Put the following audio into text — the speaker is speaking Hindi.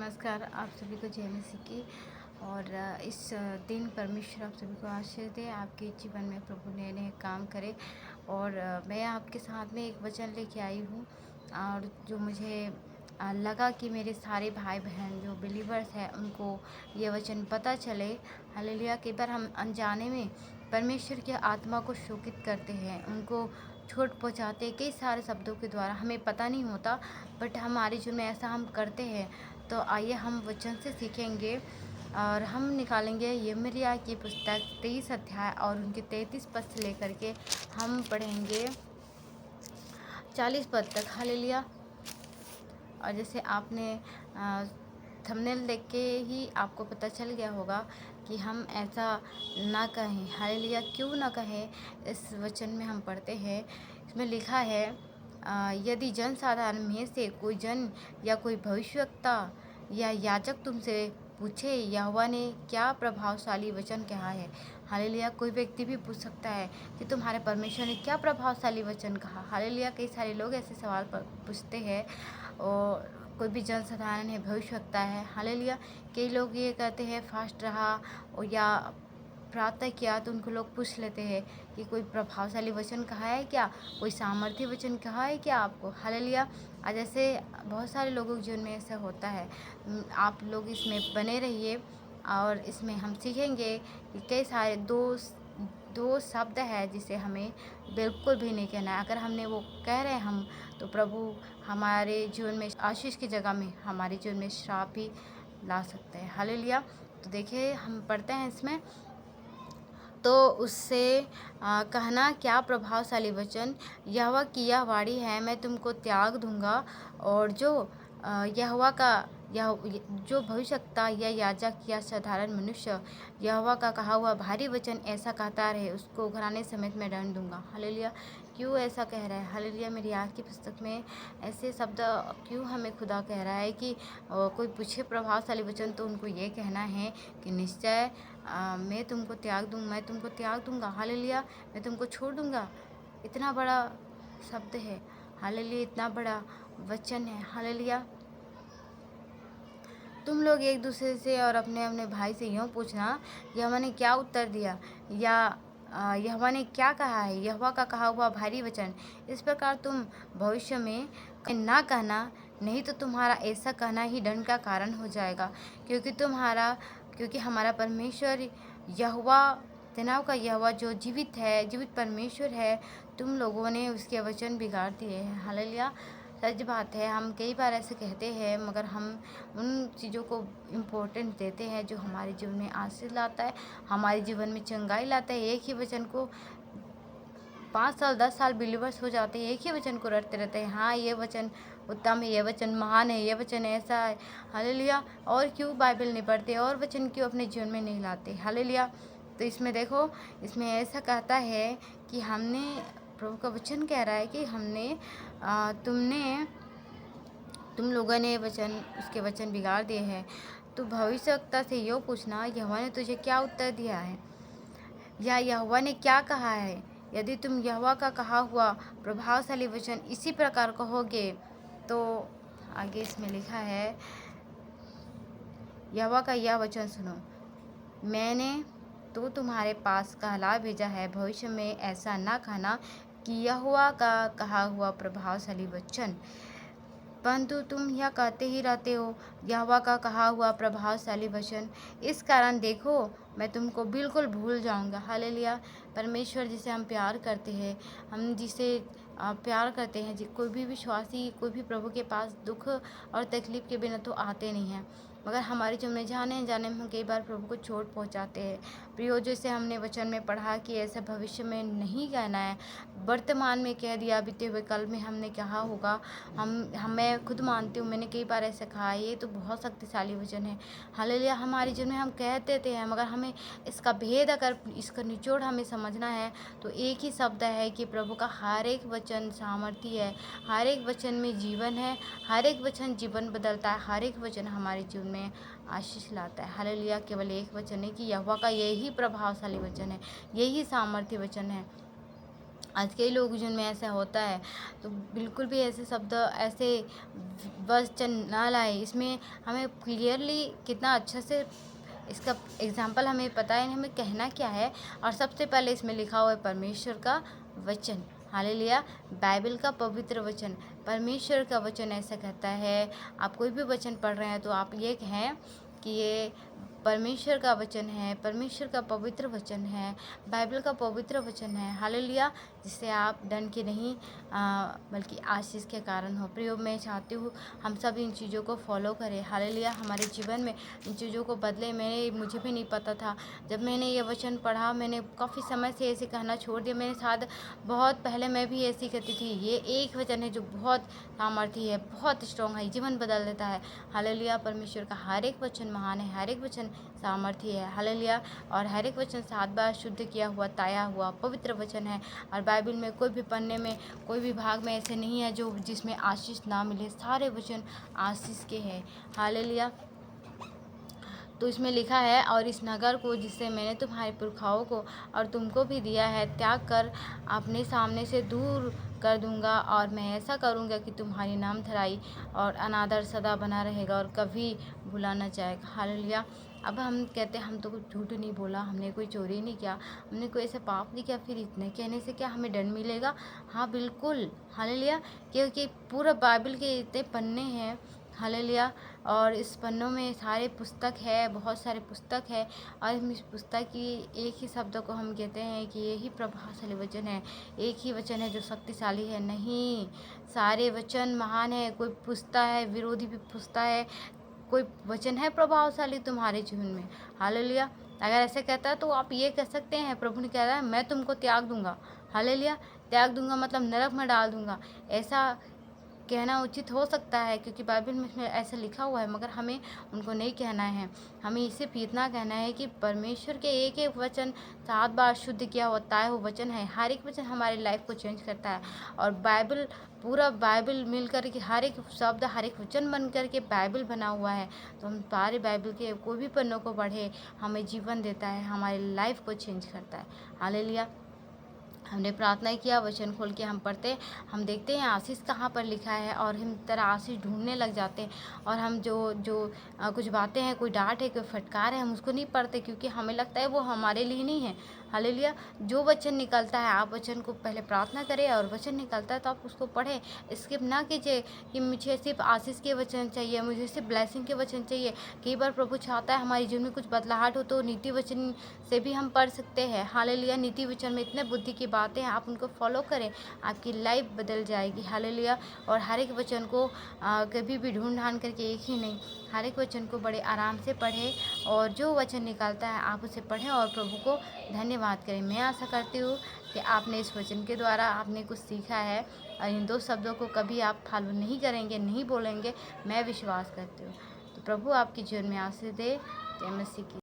नमस्कार, आप सभी को जय मसीह की। और इस दिन परमेश्वर आप सभी को आशीष दे, आपके जीवन में प्रभु नए नए काम करे। और मैं आपके साथ में एक वचन लेके आई हूँ, और जो मुझे लगा कि मेरे सारे भाई बहन जो बिलीवर्स हैं उनको ये वचन पता चले। हालेलुया। कई बार हम अनजाने में परमेश्वर की आत्मा को शोकित करते हैं, उनको चोट पहुँचाते हैं कई सारे शब्दों के द्वारा, हमें पता नहीं होता, बट हमारे जीवन में ऐसा हम करते हैं। तो आइए हम वचन से सीखेंगे, और हम निकालेंगे यिर्मयाह की पुस्तक 23 अध्याय और उनके 33 पद से लेकर के हम पढ़ेंगे 40 पद तक। हालेलुया। और जैसे आपने थंबनेल देख के ही आपको पता चल गया होगा कि हम ऐसा ना कहें। हालेलुया। क्यों ना कहें, इस वचन में हम पढ़ते हैं, इसमें लिखा है, यदि जन साधारण में से कोई जन या कोई भविष्यवक्ता या याजक तुमसे पूछे यहोवा ने क्या प्रभावशाली वचन कहा है। हालेलुया। कोई व्यक्ति भी पूछ सकता है कि तुम्हारे परमेश्वर ने क्या प्रभावशाली वचन कहा। हालेलुया। कई सारे लोग ऐसे सवाल पूछते हैं, और कोई भी जन साधारण है, भविष्यवक्ता है। हालेलुया। कई लोग ये कहते हैं फास्ट रहा और या प्रार्थना किया, तो उनको लोग पूछ लेते हैं कि कोई प्रभावशाली वचन कहा है क्या, कोई सामर्थ्य वचन कहा है क्या आपको। हालेलुया। आज ऐसे बहुत सारे लोगों के जीवन में ऐसा होता है। आप लोग इसमें बने रहिए, और इसमें हम सीखेंगे कि कई सारे दो शब्द है जिसे हमें बिल्कुल भी नहीं कहना है। अगर हमने वो कह रहे हैं हम, तो प्रभु हमारे जीवन में आशीष की जगह में हमारे जीवन में श्राप ही ला सकते हैं। हालेलुया। तो देखिए हम पढ़ते हैं इसमें, तो उससे कहना क्या प्रभावशाली वचन, यहोवा की यह वाणी है, मैं तुमको त्याग दूंगा। और जो यहोवा का जो भविष्यवक्ता या याजक या साधारण मनुष्य यहोवा का कहा हुआ भारी वचन ऐसा कहता रहे, उसको घराने समेत मैं दंड दूंगा। हालेलुया। क्यों ऐसा कह रहा है। हालेलुया। मेरी आज की पुस्तक में ऐसे शब्द क्यों हमें खुदा कह रहा है कि कोई पूछे प्रभावशाली वचन, तो उनको ये कहना है कि निश्चय मैं तुमको त्याग दूंगा। हालेलुया। मैं तुमको छोड़ दूंगा। इतना बड़ा शब्द है। हालेलुया। इतना बड़ा वचन है। हालेलुया। तुम लोग एक दूसरे से और अपने अपने भाई से यूँ पूछना, यहोवा ने क्या उत्तर दिया, या यहोवा ने क्या कहा है, यहोवा का कहा हुआ भारी वचन। इस प्रकार तुम भविष्य में ना कहना, नहीं तो तुम्हारा ऐसा कहना ही दंड का कारण हो जाएगा। क्योंकि हमारा परमेश्वर यहोवा, सेनाओं का यहोवा जो जीवित है, जीवित परमेश्वर है, तुम लोगों ने उसके वचन बिगाड़ दिए हैं। हालेलुया। सच बात है, हम कई बार ऐसे कहते हैं, मगर हम उन चीज़ों को इम्पोर्टेंस देते हैं जो हमारे जीवन में आशीष लाता है, हमारे जीवन में चंगाई लाता है। एक ही वचन को 5 साल 10 साल बिलीवर्स हो जाते हैं, एक ही वचन को रटते रहते हैं। हाँ, ये वचन उत्तम है, ये वचन महान है, ये वचन ऐसा है। हालेलुया। और क्यों बाइबल नहीं पढ़ते, और वचन क्यों अपने जीवन में नहीं लाते। हालेलुया। तो इसमें देखो, इसमें ऐसा कहता है कि हमने, प्रभु का वचन कह रहा है कि तुम लोगों ने उसके वचन बिगाड़ दिए हैं। तो भविष्यवक्ता से यो पूछना, यहोवा ने तुझे क्या उत्तर दिया है, या यहोवा ने क्या कहा है। यदि तुम यहोवा का कहा हुआ प्रभावशाली वचन इसी प्रकार कहोगे, तो आगे इसमें लिखा है, यहोवा का यह वचन सुनो, मैंने तो तुम्हारे पास कहला भेजा है, भविष्य में ऐसा ना कहना कि यहोवा का कहा हुआ प्रभावशाली वचन, परंतु तुम यह कहते ही रहते हो, यहोवा का कहा हुआ प्रभावशाली वचन। इस कारण देखो, मैं तुमको बिल्कुल भूल जाऊंगा। हालेलुया। परमेश्वर जिसे हम प्यार करते हैं, हम जिसे प्यार करते हैं, कोई भी विश्वासी, कोई भी प्रभु के पास दुख और तकलीफ के बिना तो आते नहीं हैं, मगर हमारे जीवन में जाने अनजाने में हम कई बार प्रभु को चोट पहुंचाते हैं। प्रियो, जैसे हमने वचन में पढ़ा कि ऐसा भविष्य में नहीं कहना है, वर्तमान में कह दिया, बीते हुए कल में हमने कहा होगा। मैं खुद मानती हूँ, मैंने कई बार ऐसा कहा है। ये तो बहुत शक्तिशाली वचन है। हालेलुया। हमारे जीवन में हम कह देते हैं, मगर हमें इसका भेद, अगर इसका निचोड़ हमें समझना है, तो एक ही शब्द है कि प्रभु का हर एक वचन सामर्थ्य है, हर एक वचन में जीवन है, हर एक वचन जीवन बदलता है, हर एक वचन हमारे जीवन में आशीष लाता है। हालेलुया। केवल एक वचन है कि यहोवा का यही प्रभावशाली वचन है, यही सामर्थ्य वचन है। आज कई लोग जिनमें ऐसा होता है, तो बिल्कुल भी ऐसे शब्द, ऐसे वचन ना लाए। इसमें हमें क्लियरली कितना अच्छा से इसका एग्जाम्पल हमें पता है हमें कहना क्या है। और सबसे पहले इसमें लिखा हुआ है परमेश्वर का वचन, हालेलुया। बाइबल का पवित्र वचन, परमेश्वर का वचन ऐसा कहता है। आप कोई भी वचन पढ़ रहे हैं तो आप ये कहें कि ये परमेश्वर का वचन है, परमेश्वर का पवित्र वचन है, बाइबल का पवित्र वचन है, हालेलुया। जिससे आप दंड के नहीं बल्कि आशीष के कारण हो। प्रियो, मैं चाहती हूँ हम सब इन चीज़ों को फॉलो करें, हालेलुया। हमारे जीवन में इन चीज़ों को बदले। मुझे भी नहीं पता था। जब मैंने ये वचन पढ़ा, मैंने काफ़ी समय से ऐसे कहना छोड़ दिया। मेरे साथ बहुत पहले मैं भी ऐसी कहती थी। ये एक वचन है जो बहुत सामर्थी है, बहुत स्ट्रॉन्ग है, जीवन बदल देता है, हालेलुया। परमेश्वर का हर एक वचन महान है, हर एक वचन सामर्थी है, हालेलुया। और हर एक वचन 7 बार शुद्ध किया हुआ, ताया हुआ पवित्र वचन है। और बाइबल में कोई भी पन्ने में, कोई भी भाग में ऐसे नहीं है जो जिसमें आशीष ना मिले। सारे वचन आशीष के हैं, हालेलुया। तो इसमें लिखा है, और इस नगर को जिससे मैंने तुम्हारे पुरखाओं को और तुमको भी दिया है त्याग कर अपने सामने से दूर कर दूंगा। और मैं ऐसा करूंगा कि तुम्हारी नाम धराई और अनादर सदा बना रहेगा और कभी भुला न जाएगा, हालेलुया। अब हम कहते हैं हम तो कुछ झूठ नहीं बोला, हमने कोई चोरी नहीं किया, हमने कोई ऐसे पाप नहीं किया, फिर इतने कहने से क्या हमें दंड मिलेगा? हाँ बिल्कुल, हालेलुया। क्योंकि पूरा बाइबल के इतने पन्ने हैं, हालेलुया। और इस पन्नों में सारे पुस्तक है, बहुत सारे पुस्तक है। और इस पुस्तक की एक ही शब्द को हम कहते हैं कि यही प्रभावशाली वचन है, एक ही वचन है जो शक्तिशाली है। नहीं, सारे वचन महान है। कोई पूछता है, विरोधी भी पूछता है, कोई वचन है प्रभावशाली तुम्हारे जीवन में, हालेलुया। अगर ऐसे कहता है तो आप ये कह सकते हैं, प्रभु ने कह रहा है मैं तुमको त्याग दूंगा, हालेलुया। त्याग दूंगा मतलब नरक में डाल दूंगा, ऐसा कहना उचित हो सकता है क्योंकि बाइबल में इसमें ऐसा लिखा हुआ है। मगर हमें उनको नहीं कहना है, हमें सिर्फ इतना कहना है कि परमेश्वर के एक एक वचन 7 बार शुद्ध किया होता है वो वचन है। हर एक वचन हमारी लाइफ को चेंज करता है। और बाइबल, पूरा बाइबल मिल कर के हर एक शब्द, हर एक वचन बन कर के बाइबल बना हुआ है। तो हम सारे बाइबल के कोई भी पन्नों को पढ़े, हमें जीवन देता है, हमारी लाइफ को चेंज करता है, हालेलुया। हमने प्रार्थना किया, वचन खोल के हम पढ़ते, हम देखते हैं आशीष कहाँ पर लिखा है और हम तरह आशीष ढूंढने लग जाते हैं। और हम जो जो कुछ बातें हैं, कोई डांट है, कोई फटकार है, हम उसको नहीं पढ़ते क्योंकि हमें लगता है वो हमारे लिए नहीं है, हालेलुया। जो वचन निकलता है, आप वचन को पहले प्रार्थना करें और वचन निकलता है तो आप उसको पढ़ें। स्किप ना कीजिए कि मुझे सिर्फ आशीष के वचन चाहिए, मुझे सिर्फ ब्लेसिंग के वचन चाहिए। कई बार प्रभु चाहता है हमारे जीवन में कुछ बदलाहट हो, तो नीति वचन से भी हम पढ़ सकते हैं, हालेलुया। नीति वचन में इतने बुद्धि की बातें हैं, आप उनको फॉलो करें, आपकी लाइफ बदल जाएगी, हालेलुया। और हर एक वचन को कभी भी ढूंढ ढांड करके, एक ही नहीं, हर एक वचन को बड़े आराम से पढ़ें और जो वचन निकलता है आप उसे पढ़ें और प्रभु को धन्यवाद करें। मैं आशा करती हूँ कि आपने इस वचन के द्वारा आपने कुछ सीखा है और इन 2 शब्दों को कभी आप फॉलो नहीं करेंगे, नहीं बोलेंगे, मैं विश्वास करती हूँ। तो प्रभु आपके जीवन में आशीष दे। जय मसीह की।